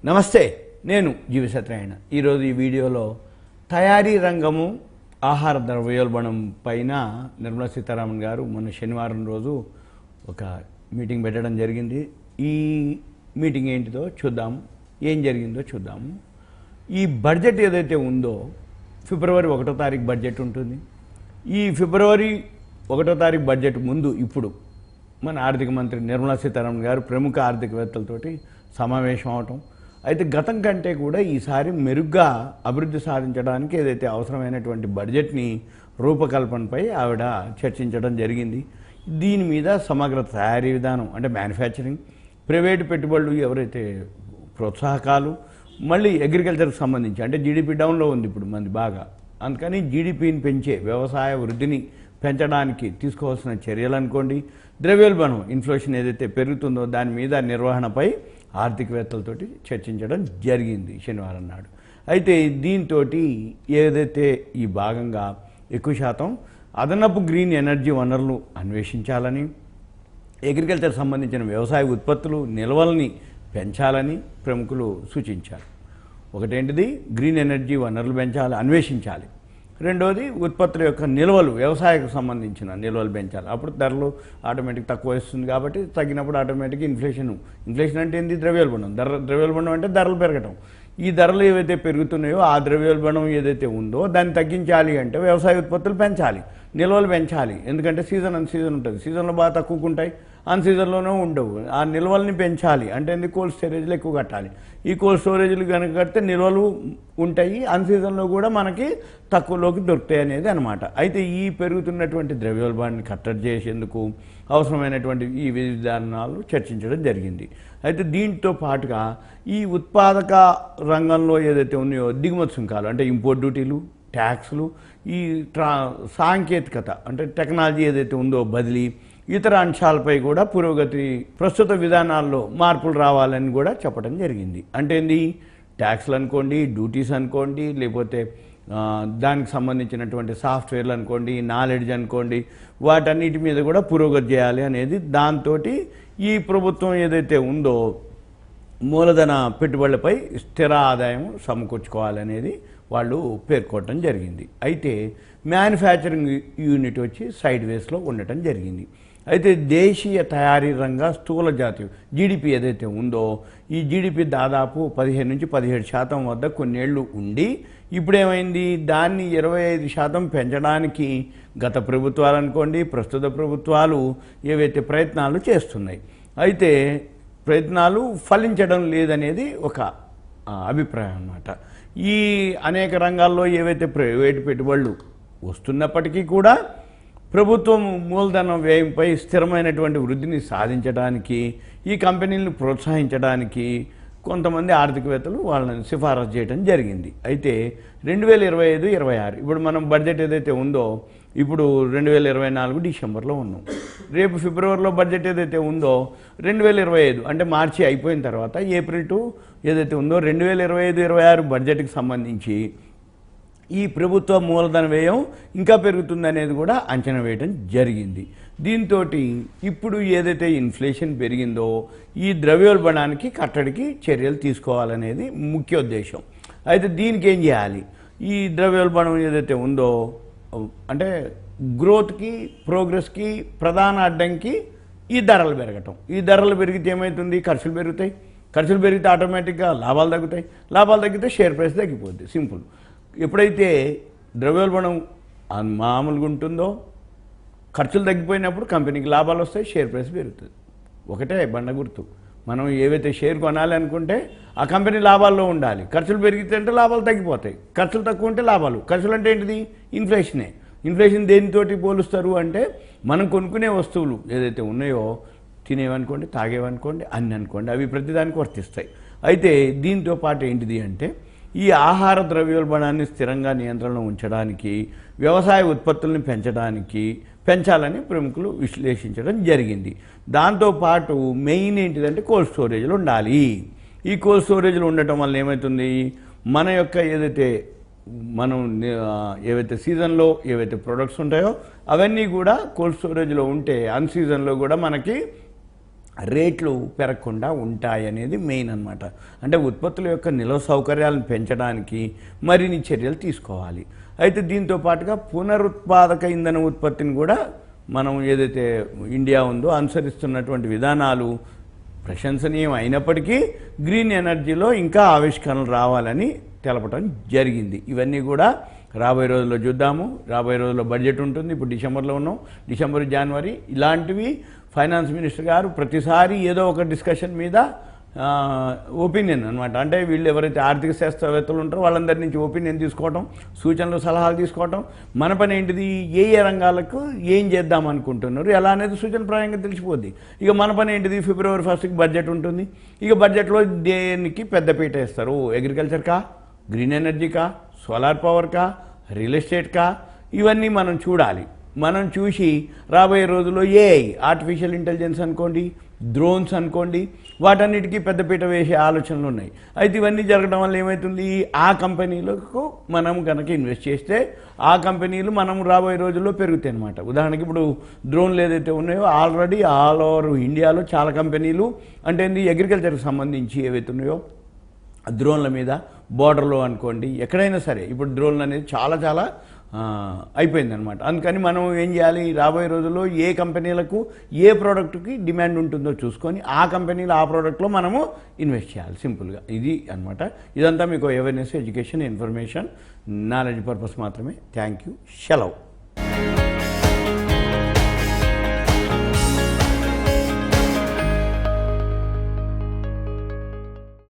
నమస్తే, నేను జీవి సత్యనారాయణ. ఈరోజు ఈ వీడియోలో తయారీ రంగము ఆహార ద్రవ్యోల్బణం పైన నిర్మలా సీతారామన్ గారు మొన్న శనివారం రోజు ఒక మీటింగ్ పెట్టడం జరిగింది. ఈ మీటింగ్ ఏంటిదో చూద్దాము, ఏం జరిగిందో చూద్దాము. ఈ బడ్జెట్ ఏదైతే ఉందో ఫిబ్రవరి 1వ తారీఖు బడ్జెట్ ఉంటుంది. ఈ ఫిబ్రవరి 1వ తారీఖు బడ్జెట్ ముందు ఇప్పుడు మన ఆర్థిక మంత్రి నిర్మలా సీతారామన్ గారు ప్రముఖ ఆర్థికవేత్తలతోటి సమావేశం అవటం, అయితే గతం కంటే కూడా ఈసారి మెరుగ్గా అభివృద్ధి సాధించడానికి ఏదైతే అవసరమైనటువంటి బడ్జెట్ని రూపకల్పనపై ఆవిడ చర్చించడం జరిగింది. దీని మీద సమగ్ర తయారీ విధానం అంటే మ్యానుఫ్యాక్చరింగ్, ప్రైవేటు పెట్టుబడులు ఎవరైతే ప్రోత్సాహకాలు, మళ్ళీ అగ్రికల్చర్కి సంబంధించి అంటే జీడిపి డౌన్లో ఉంది ఇప్పుడు మంది బాగా, అందుకని జీడిపిని పెంచే వ్యవసాయ వృద్ధిని పెంచడానికి తీసుకోవాల్సిన చర్యలు అనుకోండి, ద్రవ్యోల్బణం ఇన్ఫ్లేషన్ ఏదైతే పెరుగుతుందో దాని మీద నిర్వహణపై ఆర్థికవేత్తలతోటి చర్చించడం జరిగింది శనివారం నాడు. అయితే దీంతో ఏదైతే ఈ భాగంగా ఎక్కువ శాతం అదనపు గ్రీన్ ఎనర్జీ వనరులు అన్వేషించాలని, అగ్రికల్చర్ సంబంధించిన వ్యవసాయ ఉత్పత్తులు నిల్వల్ని పెంచాలని ప్రముఖులు సూచించారు. ఒకటేంటిది గ్రీన్ ఎనర్జీ వనరులు పెంచాలి, అన్వేషించాలి. రెండోది ఉత్పత్తుల యొక్క నిల్వలు, వ్యవసాయకు సంబంధించిన నిల్వలు పెంచాలి. అప్పుడు ధరలు ఆటోమేటిక్ తక్కువ వస్తుంది కాబట్టి తగ్గినప్పుడు ఆటోమేటిక్ ఇన్ఫ్లేషన్ అంటే ఏంది? ద్రవ్యోల్బణం. ద్రవ్యోల్బణం అంటే ధరలు పెరగటం. ఈ ధరలు ఏవైతే పెరుగుతున్నాయో ఆ ద్రవ్యోల్బణం ఏదైతే ఉందో దాన్ని తగ్గించాలి అంటే వ్యవసాయ ఉత్పత్తులు పెంచాలి, నిల్వలు పెంచాలి. ఎందుకంటే సీజన్ అన్ సీజన్ ఉంటుంది, సీజన్లో బాగా తక్కువకుంటాయి, అన్ సీజన్లోనే ఉండవు. ఆ నిల్వల్ని పెంచాలి అంటే కోల్డ్ స్టోరేజ్లు ఎక్కువ కట్టాలి. ఈ కోల్డ్ స్టోరేజ్లు కనుక కడితే నిల్వలు ఉంటాయి, అన్ సీజన్లో కూడా మనకి తక్కువలోకి దొరుకుతాయి అనేది అనమాట. అయితే ఈ పెరుగుతున్నటువంటి ద్రవ్యోల్బణాన్ని కట్టడి చేసేందుకు అవసరమైనటువంటి ఈ విధానాలు చర్చించడం జరిగింది. అయితే దీంతో పాటుగా ఈ ఉత్పాదక రంగంలో ఏదైతే ఉన్నాయో దిగుమతి సుంకాలు అంటే ఇంపోర్ట్ డ్యూటీలు, ట్యాక్స్లు, ఈ సాంకేతికత అంటే టెక్నాలజీ ఏదైతే ఉందో బదిలీ, ఇతర అంశాలపై కూడా పురోగతి, ప్రస్తుత విధానాల్లో మార్పులు రావాలని కూడా చెప్పడం జరిగింది. అంటే ఏంది? ట్యాక్స్లు అనుకోండి, డ్యూటీస్ అనుకోండి, లేకపోతే దానికి సంబంధించినటువంటి సాఫ్ట్వేర్లు అనుకోండి, నాలెడ్జ్ అనుకోండి, వాటన్నిటి మీద కూడా పురోగతి చేయాలి అనేది. దాంతో ఈ ప్రభుత్వం ఏదైతే ఉందో మూలధన పెట్టుబడులపై స్థిర ఆదాయం సమకూర్చుకోవాలనేది వాళ్ళు పేర్కొనడం జరిగింది. అయితే మ్యానుఫ్యాక్చరింగ్ యూనిట్ వచ్చి సైడ్ వేస్లో ఉండటం జరిగింది. అయితే దేశీయ తయారీ రంగ స్థూల జాతీయ జీడిపి ఏదైతే ఉందో ఈ జీడిపి దాదాపు 15 నుంచి 17% వద్ద కొన్నేళ్లు ఉండి ఇప్పుడేమైంది? దాన్ని 25% పెంచడానికి గత ప్రభుత్వాలు అనుకోండి, ప్రస్తుత ప్రభుత్వాలు ఏవైతే ప్రయత్నాలు చేస్తున్నాయి, అయితే ప్రయత్నాలు ఫలించడం లేదనేది ఒక అభిప్రాయం అన్నమాట. ఈ అనేక రంగాల్లో ఏవైతే ప్రైవేటు పెట్టుబడులు వస్తున్నప్పటికీ కూడా ప్రభుత్వం మూలధన వ్యయంపై స్థిరమైనటువంటి వృద్ధిని సాధించడానికి, ఈ కంపెనీలను ప్రోత్సహించడానికి కొంతమంది ఆర్థికవేత్తలు వాళ్ళని సిఫారసు చేయడం జరిగింది. అయితే 2025-26 ఇప్పుడు మనం బడ్జెట్ ఏదైతే ఉందో ఇప్పుడు 2024 డిసెంబర్లో ఉన్నాం, రేపు ఫిబ్రవరిలో బడ్జెట్ ఏదైతే ఉందో 2025 అంటే మార్చి అయిపోయిన తర్వాత ఏప్రిల్ టు ఏదైతే ఉందో 2025-26 బడ్జెట్కి సంబంధించి ఈ ప్రభుత్వ మూలధన వ్యయం ఇంకా పెరుగుతుందనేది కూడా అంచనా వేయడం జరిగింది. దీంతో ఇప్పుడు ఏదైతే ఇన్ఫ్లేషన్ పెరిగిందో ఈ ద్రవ్యోల్బణానికి కట్టడికి చర్యలు తీసుకోవాలనేది ముఖ్య ఉద్దేశం. అయితే దీనికి ఏం చేయాలి? ఈ ద్రవ్యోల్బణం ఏదైతే ఉందో అంటే గ్రోత్కి, ప్రోగ్రెస్కి ప్రధాన అడ్డంకి ఈ ధరలు పెరగటం. ఈ ధరలు పెరిగితే ఏమవుతుంది? ఖర్చులు పెరుగుతాయి, ఖర్చులు పెరిగితే ఆటోమేటిక్గా లాభాలు తగ్గుతాయి, లాభాలు తగ్గితే షేర్ ప్రైస్ తగ్గిపోద్ది. సింపుల్. ఎప్పుడైతే ద్రవ్యోల్బణం మామూలుగా ఉంటుందో ఖర్చులు తగ్గిపోయినప్పుడు కంపెనీకి లాభాలు వస్తాయి, షేర్ ప్రైస్ పెరుగుతుంది. ఒకటే బండ గుర్తు. మనం ఏవైతే షేర్ కొనాలి అనుకుంటే ఆ కంపెనీ లాభాల్లో ఉండాలి. ఖర్చులు పెరిగితే అంటే లాభాలు తగ్గిపోతాయి, ఖర్చులు తక్కువ ఉంటే లాభాలు. ఖర్చులు అంటే ఏంటిది? ఇన్ఫ్లేషనే. ఇన్ఫ్లేషన్ దేనితోటి పోలుస్తారు అంటే మనం కొనుక్కునే వస్తువులు ఏదైతే ఉన్నాయో, తినేవనుకోండి, తాగేవనుకోండి, అన్ని అనుకోండి, అవి ప్రతిదానికి వర్తిస్తాయి. అయితే దీంతో పాటు ఏంటిది అంటే ఈ ఆహార ద్రవ్యోల్బణాన్ని స్థిరంగా నియంత్రణలో ఉంచడానికి, వ్యవసాయ ఉత్పత్తుల్ని పెంచాలని ప్రముఖులు విశ్లేషించడం జరిగింది. దాంతోపాటు మెయిన్ ఏంటిదంటే కోల్డ్ స్టోరేజ్లు ఉండాలి. ఈ కోల్డ్ స్టోరేజ్లు ఉండటం వల్ల ఏమవుతుంది? మన యొక్క ఏవైతే సీజన్లో ఏవైతే ప్రొడక్ట్స్ ఉంటాయో అవన్నీ కూడా కోల్డ్ స్టోరేజ్లో ఉంటే అన్ సీజన్లో కూడా మనకి రేట్లు పెరగకుండా ఉంటాయనేది మెయిన్ అన్నమాట. అంటే ఉత్పత్తుల యొక్క నిల్వ సౌకర్యాలను పెంచడానికి మరిన్ని చర్యలు తీసుకోవాలి. అయితే దీంతో పాటుగా పునరుత్పాదక ఇంధన ఉత్పత్తిని కూడా మనం ఏదైతే ఇండియా ఉందో అనుసరిస్తున్నటువంటి విధానాలు ప్రశంసనీయం అయినప్పటికీ గ్రీన్ ఎనర్జీలో ఇంకా ఆవిష్కరణలు రావాలని తెలపడం జరిగింది. ఇవన్నీ కూడా రాబోయే రోజుల్లో చూద్దాము. రాబోయే రోజుల్లో బడ్జెట్ ఉంటుంది. ఇప్పుడు డిసెంబర్లో ఉన్నాం. డిసెంబర్, జనవరి ఇలాంటివి ఫైనాన్స్ మినిస్టర్ గారు ప్రతిసారి ఏదో ఒక డిస్కషన్ మీద ఒపీనియన్ అనమాట. అంటే వీళ్ళు ఎవరైతే ఆర్థిక శాస్త్రవేత్తలు ఉంటారో వాళ్ళందరి నుంచి ఒపీనియన్ తీసుకోవటం, సూచనలు సలహాలు తీసుకోవటం, మన పని ఏంటిది, ఏ ఏ రంగాలకు ఏం చేద్దాం అనుకుంటున్నారు ఎలా అనేది సూచనప్రాయంగా తెలిసిపోద్ది. ఇక మన పని ఏంటిది, ఫిబ్రవరి 1కి బడ్జెట్ ఉంటుంది. ఇక బడ్జెట్లో దేనికి పెద్దపీట వేస్తారు, అగ్రికల్చర్కా, గ్రీన్ ఎనర్జీకా, సోలార్ పవర్కా, రియల్ ఎస్టేట్కా, ఇవన్నీ మనం చూడాలి. మనం చూసి రాబోయే రోజుల్లో ఏఐ, ఆర్టిఫిషియల్ ఇంటెలిజెన్స్ అనుకోండి, డ్రోన్స్ అనుకోండి, వాటన్నిటికీ పెద్దపీట వేసే ఆలోచనలు ఉన్నాయి. అయితే ఇవన్నీ జరగడం వల్ల ఏమవుతుంది, ఆ కంపెనీలకు మనం కనుక ఇన్వెస్ట్ చేస్తే ఆ కంపెనీలు మనం రాబోయే రోజుల్లో పెరుగుతాయి అన్నమాట. ఉదాహరణకి ఇప్పుడు డ్రోన్లు ఏదైతే ఉన్నాయో ఆల్రెడీ ఆల్ ఓవర్ ఇండియాలో చాలా కంపెనీలు అంటే అగ్రికల్చర్కి సంబంధించి ఏవైతే ఉన్నాయో డ్రోన్ల మీద బోర్డర్లో అనుకోండి ఎక్కడైనా సరే ఇప్పుడు డ్రోన్లు అనేది చాలా అయిపోయిందనమాట. అందుకని మనం ఏం చేయాలి, రాబోయే రోజుల్లో ఏ కంపెనీలకు ఏ ప్రోడక్ట్కి డిమాండ్ ఉంటుందో చూసుకొని ఆ కంపెనీలు ఆ ప్రోడక్ట్లో మనము ఇన్వెస్ట్ చేయాలి. సింపుల్గా ఇది అనమాట. ఇదంతా మీకు awareness, education, information, knowledge purpose మాత్రమే. Thank you. సెలవు.